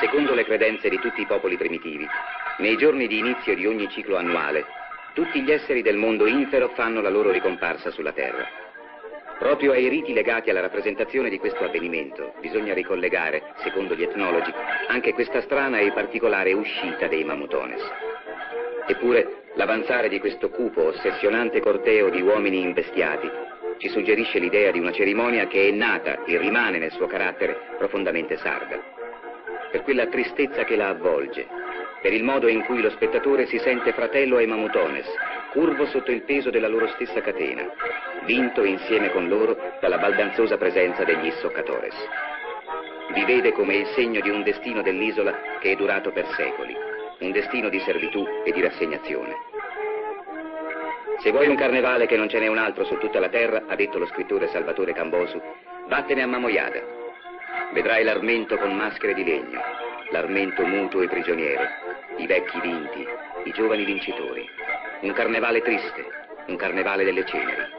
Secondo le credenze di tutti i popoli primitivi, nei giorni di inizio di ogni ciclo annuale, tutti gli esseri del mondo infero fanno la loro ricomparsa sulla Terra. Proprio ai riti legati alla rappresentazione di questo avvenimento bisogna ricollegare, secondo gli etnologi, anche questa strana e particolare uscita dei Mamutones. Eppure, l'avanzare di questo cupo, ossessionante corteo di uomini imbestiati ci suggerisce l'idea di una cerimonia che è nata e rimane nel suo carattere profondamente sarda. Per quella tristezza che la avvolge, per il modo in cui lo spettatore si sente fratello ai Mamutones, curvo sotto il peso della loro stessa catena, vinto insieme con loro dalla baldanzosa presenza degli Issoccatores. Vi vede come il segno di un destino dell'isola che è durato per secoli, un destino di servitù e di rassegnazione. Se vuoi un carnevale che non ce n'è un altro su tutta la terra, ha detto lo scrittore Salvatore Cambosu, vattene a Mamoiada. Vedrai l'Armento con maschere di legno, l'Armento muto e prigioniero, i vecchi vinti, i giovani vincitori. Un carnevale triste, un carnevale delle ceneri.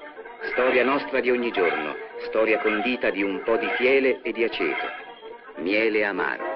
Storia nostra di ogni giorno, storia condita di un po' di fiele e di aceto, miele amaro.